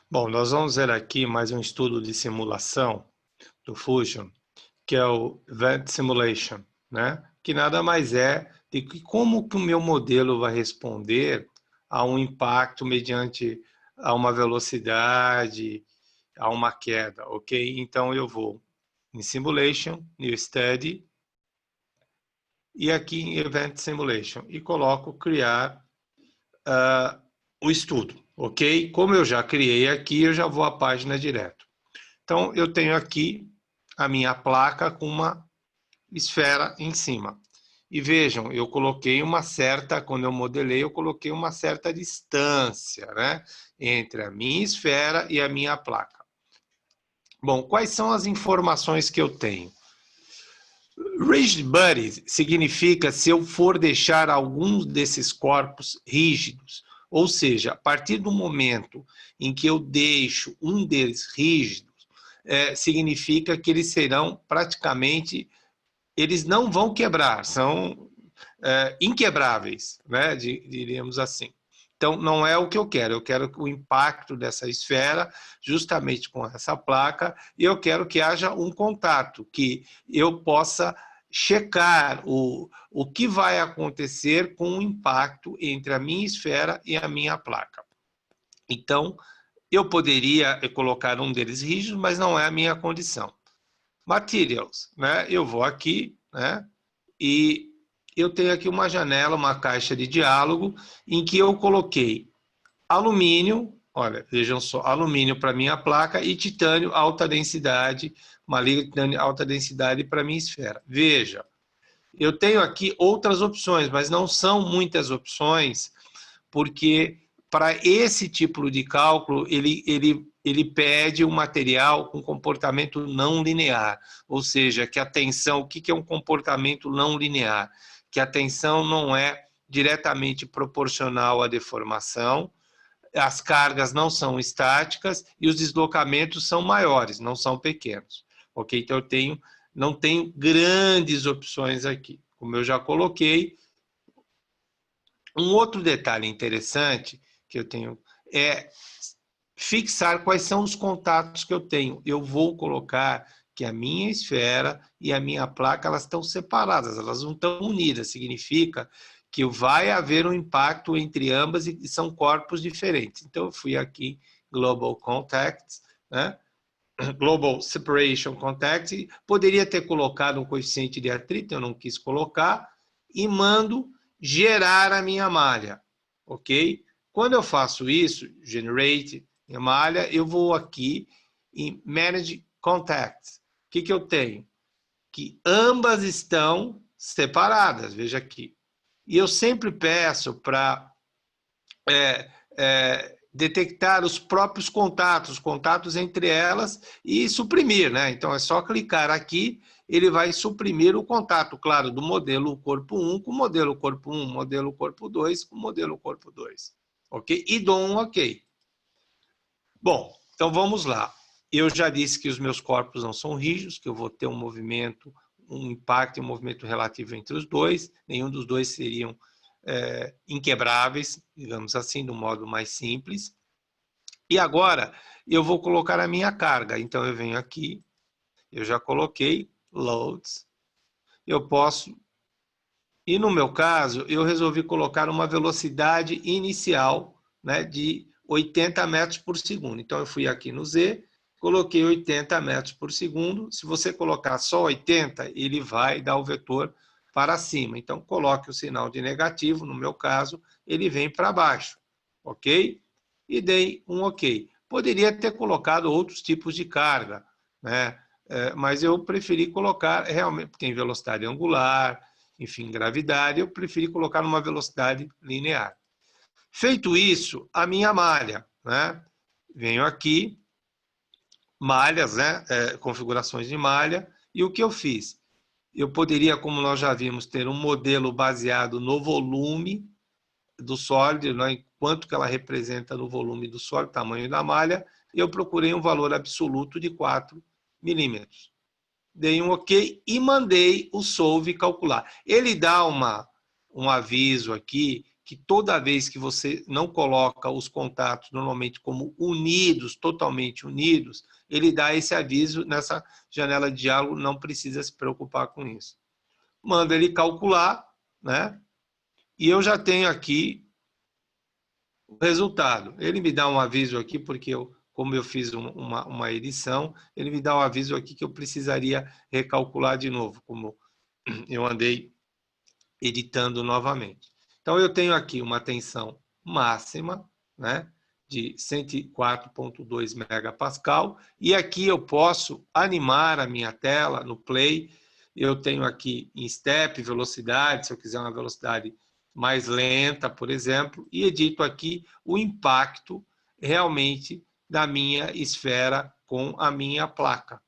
Bom, nós vamos ver aqui mais um estudo de simulação do Fusion, que é o Event Simulation, né? Que nada mais é de que como que o meu modelo vai responder a um impacto mediante a uma velocidade, a uma queda, ok? Então eu vou em Simulation, New Study, e aqui em Event Simulation, e coloco criar o estudo, ok? Como eu já criei aqui, eu já vou à página direto. Então, eu tenho aqui a minha placa com uma esfera em cima. E vejam, eu coloquei uma certa, quando eu modelei, eu coloquei uma certa distância, né, entre a minha esfera e a minha placa. Bom, quais são as informações que eu tenho? Rigid body significa se eu for deixar alguns desses corpos rígidos, ou seja, a partir do momento em que eu deixo um deles rígido, significa que eles serão praticamente, eles não vão quebrar, são inquebráveis, né, diríamos assim. Então, não é o que eu quero o impacto dessa esfera justamente com essa placa, e eu quero que haja um contato, que eu possa checar o que vai acontecer com o impacto entre a minha esfera e a minha placa. Então, eu poderia colocar um deles rígido, mas não é a minha condição. Materials, né? Eu vou aqui, né? E eu tenho aqui uma janela, uma caixa de diálogo, em que eu coloquei alumínio, olha, vejam só, alumínio para minha placa e titânio alta densidade, uma liga de titânio alta densidade para minha esfera. Veja, eu tenho aqui outras opções, mas não são muitas opções, porque para esse tipo de cálculo, ele pede um material com comportamento não linear, ou seja, que a tensão, o que é um comportamento não linear? Que a tensão não é diretamente proporcional à deformação, as cargas não são estáticas e os deslocamentos são maiores, não são pequenos. Ok? Então, não tenho grandes opções aqui. Como eu já coloquei, um outro detalhe interessante que eu tenho é fixar quais são os contatos que eu tenho. Eu vou colocar que a minha esfera e a minha placa elas estão separadas, elas não estão unidas. Significa que vai haver um impacto entre ambas e são corpos diferentes. Então, eu fui aqui, Global Contacts, né? Global Separation Contact, poderia ter colocado um coeficiente de atrito, eu não quis colocar, e mando gerar a minha malha, ok? Quando eu faço isso, generate minha malha, eu vou aqui em Manage Contacts. O que eu tenho? Que ambas estão separadas, veja aqui. E eu sempre peço para detectar os próprios contatos entre elas e suprimir, né? Então é só clicar aqui, ele vai suprimir o contato, claro, do modelo corpo 1 com o modelo corpo 1, modelo corpo 2 com o modelo corpo 2. Ok? E dou um ok. Bom, então vamos lá. Eu já disse que os meus corpos não são rígidos, que eu vou ter um movimento, um impacto e um movimento relativo entre os dois, nenhum dos dois seriam inquebráveis, digamos assim, do modo mais simples. E agora eu vou colocar a minha carga. Então eu venho aqui, eu já coloquei loads. Eu posso, e no meu caso, eu resolvi colocar uma velocidade inicial, né, de 80 metros por segundo. Então eu fui aqui no Z, coloquei 80 metros por segundo. Se você colocar só 80, ele vai dar o vetor para cima. Então coloque o sinal de negativo, no meu caso, ele vem para baixo, ok? E dei um ok. Poderia ter colocado outros tipos de carga, né? Mas eu preferi colocar realmente, tem velocidade angular, enfim, gravidade, eu preferi colocar numa velocidade linear. Feito isso, a minha malha, né? Venho aqui, malhas, né? Configurações de malha, e o que eu fiz? Eu poderia, como nós já vimos, ter um modelo baseado no volume do sólido, né? Quanto que ela representa no volume do sólido, tamanho da malha, e eu procurei um valor absoluto de 4 milímetros. Dei um ok e mandei o solve calcular. Ele dá um aviso aqui que toda vez que você não coloca os contatos normalmente como unidos, totalmente unidos, ele dá esse aviso nessa janela de diálogo, não precisa se preocupar com isso. Manda ele calcular, né? E eu já tenho aqui o resultado. Ele me dá um aviso aqui, porque como eu fiz uma edição, ele me dá um aviso aqui que eu precisaria recalcular de novo, como eu andei editando novamente. Então, eu tenho aqui uma tensão máxima, né, de 104,2 megapascal, e aqui eu posso animar a minha tela no play. Eu tenho aqui em step, velocidade, se eu quiser uma velocidade mais lenta, por exemplo, e edito aqui o impacto realmente da minha esfera com a minha placa.